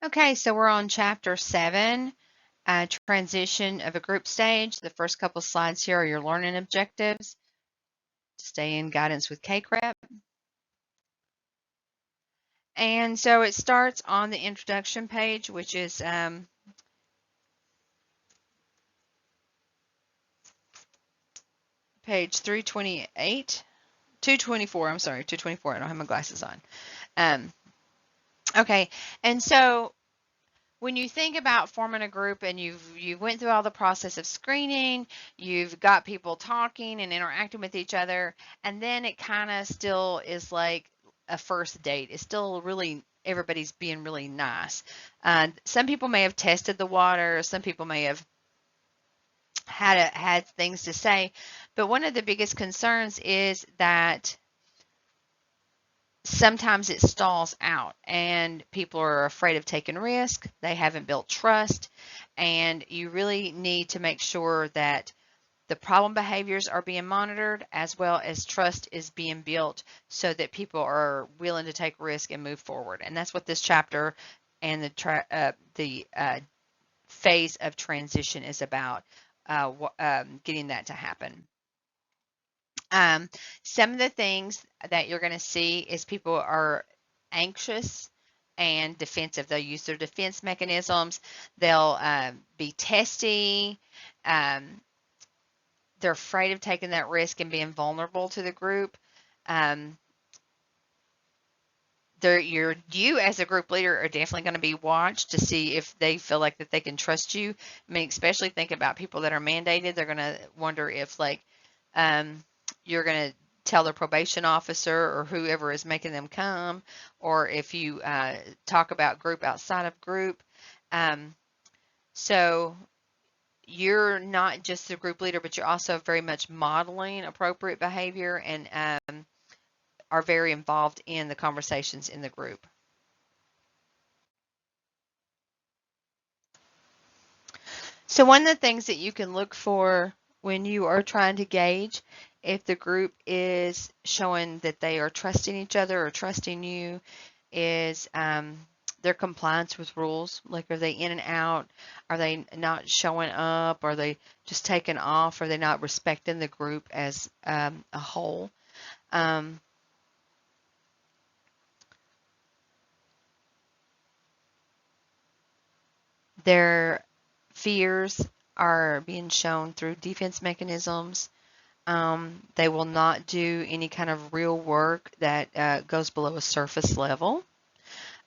Okay, so we're on chapter 7, transition of a group stage. The first couple slides here are your learning objectives. Stay in guidance with K-CREP. And so it starts on the introduction page, which is page 328, 224, I'm sorry, 224, I don't have my glasses on. Okay, and so when you think about forming a group and you went through all the process of screening, you've got people talking and interacting with each other, and then it kind of still is like a first date. It's still really everybody's being really nice. Some people may have tested the water. Some people may have had things to say, but one of the biggest concerns is that sometimes it stalls out and people are afraid of taking risk. They haven't built trust, and you really need to make sure that the problem behaviors are being monitored as well as trust is being built so that people are willing to take risk and move forward. And that's what this chapter and the phase of transition is about, getting that to happen. Some of the things that you're going to see is people are anxious and defensive. They'll use their defense mechanisms. They'll be testy. They're afraid of taking that risk and being vulnerable to the group. Um, you as a group leader are definitely going to be watched to see if they feel like that they can trust you. I mean, especially think about people that are mandated. They're going to wonder if like you're going to tell their probation officer or whoever is making them come, or if you talk about group outside of group. So you're not just the group leader, but you're also very much modeling appropriate behavior and are very involved in the conversations in the group. So one of the things that you can look for when you are trying to gauge if the group is showing that they are trusting each other or trusting you is their compliance with rules. Like, are they in and out? Are they not showing up? Are they just taking off? Are they not respecting the group as a whole? Their fears are being shown through defense mechanisms. They will not do any kind of real work that goes below a surface level.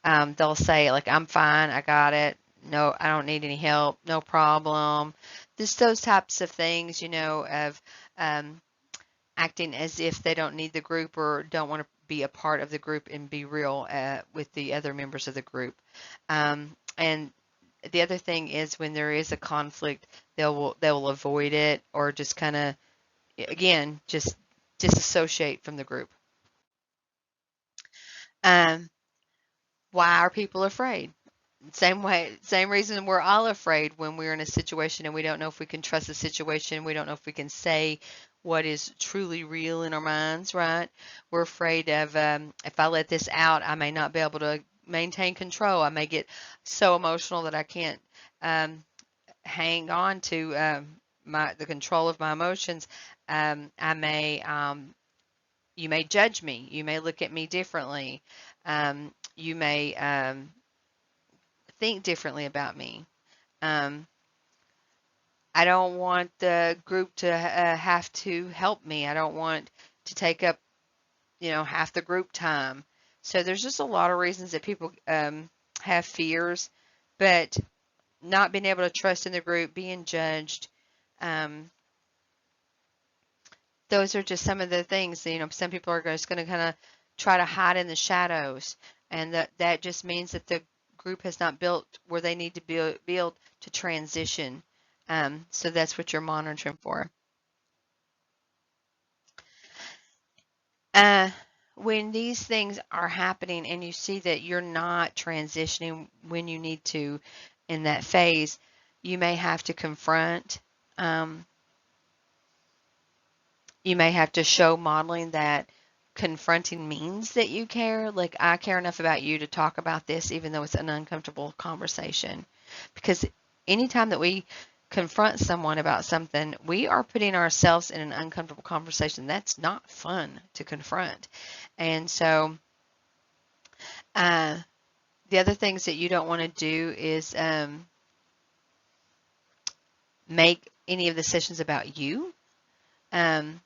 They'll say, like, I'm fine, I got it. No, I don't need any help, no problem. Just those types of things, of acting as if they don't need the group or don't want to be a part of the group and be real with the other members of the group. And the other thing is when there is a conflict, they will avoid it or just kind of, again, just disassociate from the group. Um, why are people afraid? Same reason we're all afraid when we're in a situation and we don't know if we can trust the situation. We don't know if we can say what is truly real in our minds, right? We're afraid of if I let this out, I may not be able to maintain control. I may get so emotional that I can't hang on to the control of my emotions. I may You may judge me. You may look at me differently. You may think differently about me. Um, I don't want the group to have to help me. I don't want to take up, half the group time. So there's just a lot of reasons that people have fears, but not being able to trust in the group, being judged. Um, those are just some of the things. Some people are just going to kind of try to hide in the shadows, and that just means that the group has not built where they need to build to transition. So that's what you're monitoring for. Uh, when these things are happening and you see that you're not transitioning when you need to in that phase, you may have to confront. Um, you may have to show modeling that confronting means that you care. Like, I care enough about you to talk about this, even though it's an uncomfortable conversation. Because anytime that we confront someone about something, we are putting ourselves in an uncomfortable conversation. That's not fun to confront. And so, uh, the other things that you don't want to do is make any of the sessions about you. Um,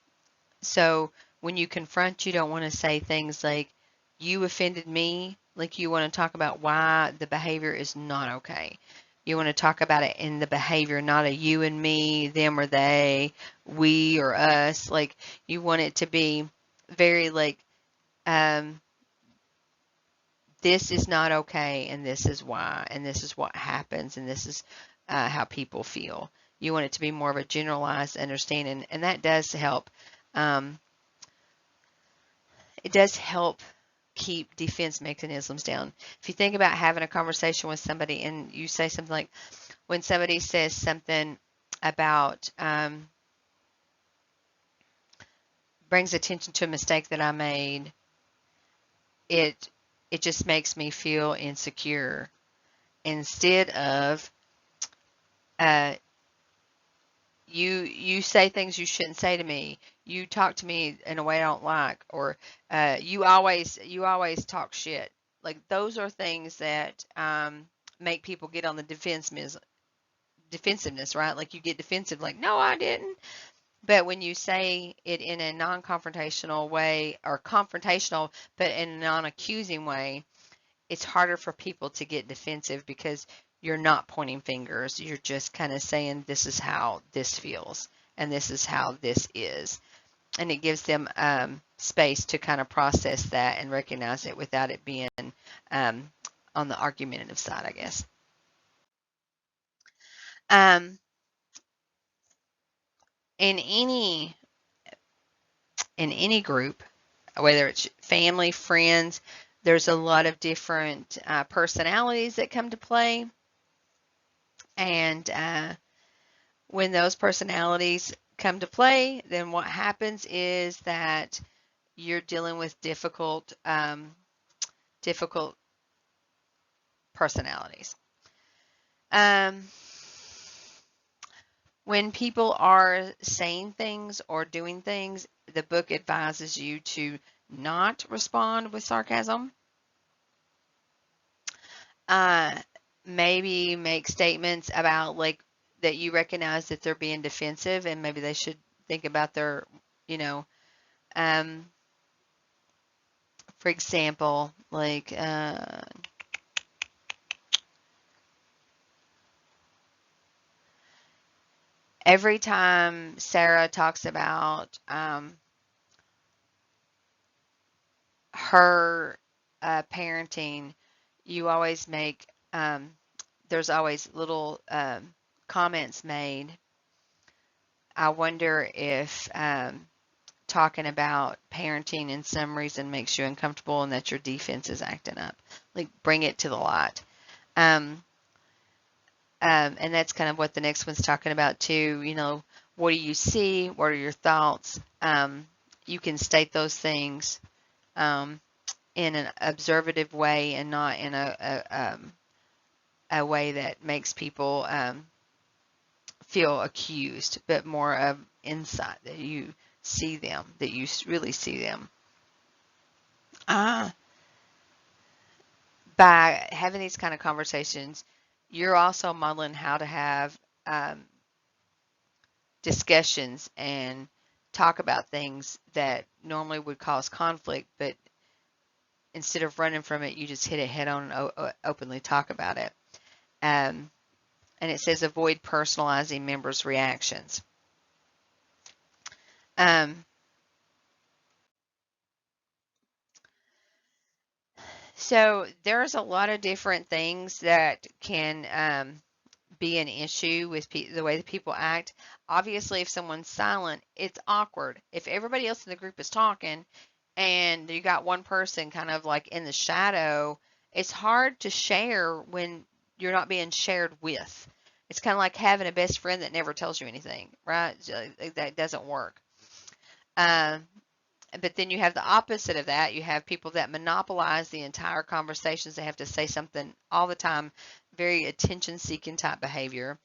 so when you confront, you don't want to say things like, you offended me. Like, you want to talk about why the behavior is not okay. You want to talk about it in the behavior, not a you and me, them or they, we or us. Like, you want it to be very like, um, this is not okay, and this is why, and this is what happens, and this is how people feel. You want it to be more of a generalized understanding, and that does help. Um, it does help keep defense mechanisms down. If you think about having a conversation with somebody and you say something like, when somebody says something about, brings attention to a mistake that I made, it it just makes me feel insecure. Instead of, uh, you say things you shouldn't say to me. You talk to me in a way I don't like, or you always talk shit. Like, those are things that make people get on the defensiveness, right? Like, you get defensive, like, no, I didn't. But when you say it in a non-confrontational way, or confrontational but in a non-accusing way, it's harder for people to get defensive because you're not pointing fingers. You're just kind of saying, this is how this feels, and this is how this is. And it gives them space to kind of process that and recognize it without it being um, on the argumentative side, I guess. Um, in any group, whether it's family, friends, there's a lot of different personalities that come to play. And when those personalities come to play, then what happens is that you're dealing with difficult personalities. Um, when people are saying things or doing things, the book advises you to not respond with sarcasm. Uh, Maybe make statements about, like, that you recognize that they're being defensive, and maybe they should think about their, you know, um, for example, like, every time Sarah talks about her parenting, you always make, there's always little comments made. I wonder if talking about parenting in some reason makes you uncomfortable and that your defense is acting up. Like, bring it to the light. Um, and that's kind of what the next one's talking about too. What do you see? What are your thoughts? You can state those things in an observative way, and not in a way that makes people feel accused, but more of insight, that you see them, that you really see them. Uh, by having these kind of conversations, you're also modeling how to have um, discussions and talk about things that normally would cause conflict, but instead of running from it, you just hit it head on and openly talk about it. Um, and it says avoid personalizing members' reactions. Um, so there's a lot of different things that can be an issue with the way that people act. Obviously, if someone's silent, it's awkward. If everybody else in the group is talking and you got one person kind of like in the shadow, it's hard to share when you're not being shared with. It's kind of like having a best friend that never tells you anything, right? That doesn't work. Uh, But then you have the opposite of that. You have people that monopolize the entire conversations. They have to say something all the time, very attention-seeking type behavior.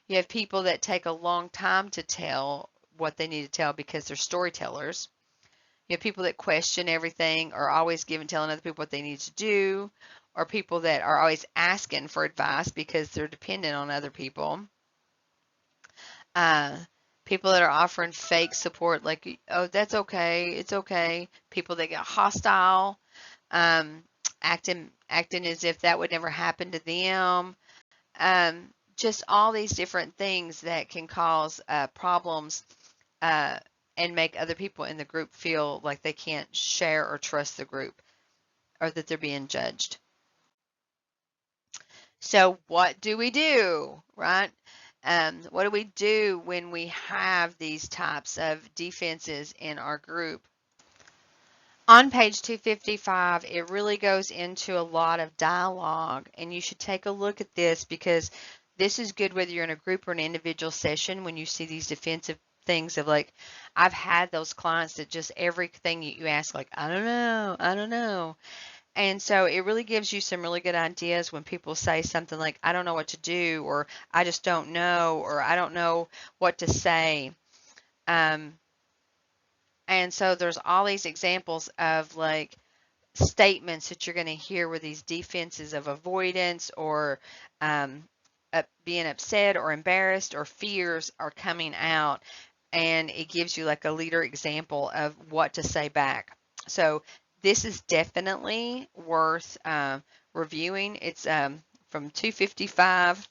You have people that take a long time to tell what they need to tell because they're storytellers. You have people that question everything, or always telling other people what they need to do, or people that are always asking for advice because they're dependent on other people. Uh, People that are offering fake support, like, oh, that's okay, it's okay. People that get hostile, um, acting as if that would never happen to them. Just all these different things that can cause problems uh, and make other people in the group feel like they can't share or trust the group, or that they're being judged. So what do we do, right? What do we do when we have these types of defenses in our group? On page 255, it really goes into a lot of dialogue, and you should take a look at this because this is good whether you're in a group or an individual session when you see these defensive things of like, I've had those clients that just everything you ask, like, I don't know, I don't know. And so it really gives you some really good ideas when people say something like, I don't know what to do, or I just don't know, or I don't know what to say. Um, and so there's all these examples of like statements that you're going to hear with these defenses of avoidance or um, being upset or embarrassed or fears are coming out. And it gives you like a leader example of what to say back. So this is definitely worth reviewing. It's from 255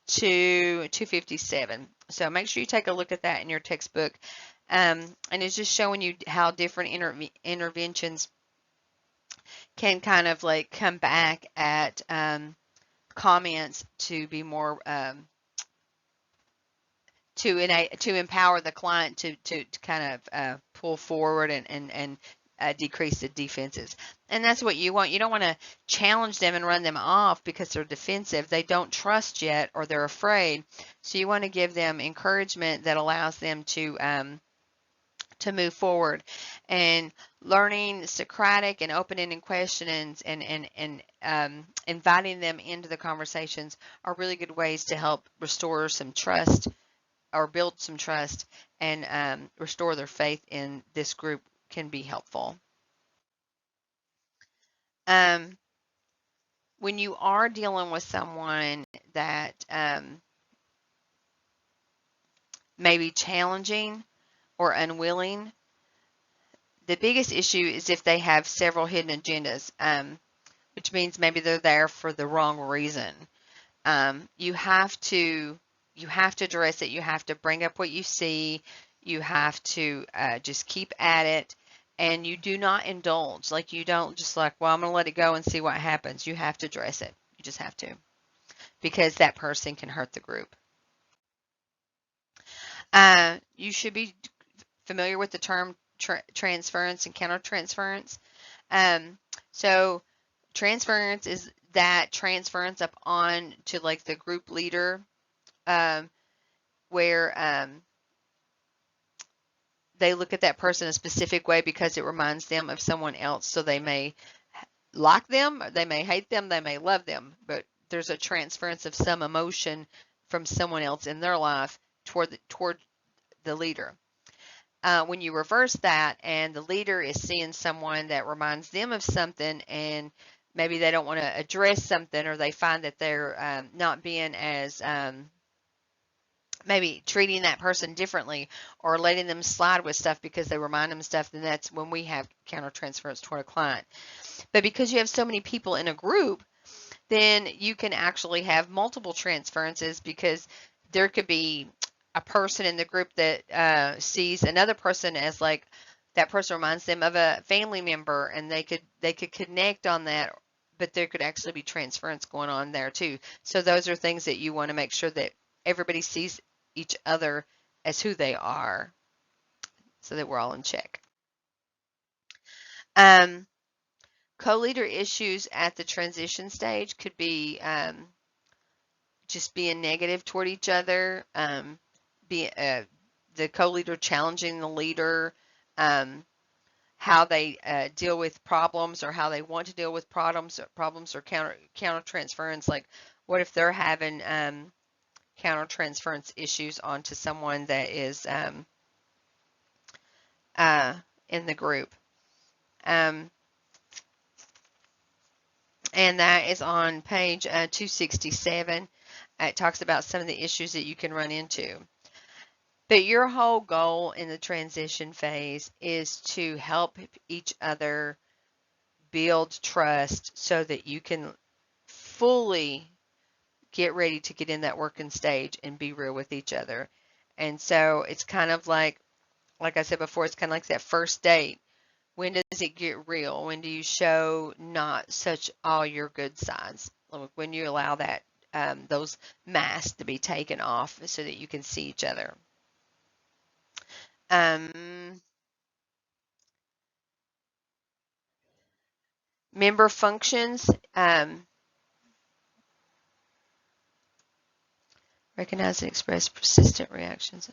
to 257. So make sure you take a look at that in your textbook. And it's just showing you how different interventions can kind of like come back at comments to be more to empower the client to kind of pull forward and decrease the defenses. And that's what you want. You don't want to challenge them and run them off because they're defensive. They don't trust yet or they're afraid. So you want to give them encouragement that allows them to move forward. And learning Socratic and open-ended questions and inviting them into the conversations are really good ways to help restore some trust or build some trust and restore their faith in this group can be helpful. Um, when you are dealing with someone that may be challenging or unwilling, the biggest issue is if they have several hidden agendas, which means maybe they're there for the wrong reason. You have to address it. You have to bring up what you see. You have to just keep at it, and you do not indulge. Like you don't just like, well, I'm going to let it go and see what happens. You have to address it. You just have to, because that person can hurt the group. You should be familiar with the term transference and countertransference. So transference is that transference up on to like the group leader, where they look at that person a specific way because it reminds them of someone else. So they may like them, they may hate them, they may love them, but there's a transference of some emotion from someone else in their life toward the leader. When you reverse that and the leader is seeing someone that reminds them of something and maybe they don't want to address something, or they find that they're not being as maybe treating that person differently or letting them slide with stuff because they remind them of stuff, then that's when we have countertransference toward a client. But because you have so many people in a group, then you can actually have multiple transferences because there could be a person in the group that sees another person as like that person reminds them of a family member, and they could connect on that, but there could actually be transference going on there too. So those are things that you want to make sure that everybody sees each other as who they are, so that we're all in check. Um, Co-leader issues at the transition stage could be just being negative toward each other, be the co-leader challenging the leader, how they deal with problems, or how they want to deal with problems or counter transference. Like, what if they're having counter transference issues onto someone that is uh, in the group. Um, and that is on page 267. It talks about some of the issues that you can run into. But your whole goal in the transition phase is to help each other build trust so that you can fully get ready to get in that working stage and be real with each other. And so it's kind of like I said before, it's kind of like that first date. When does it get real? When do you show not such all your good sides? When you allow that those masks to be taken off so that you can see each other. Member functions. Recognize and express persistent reactions.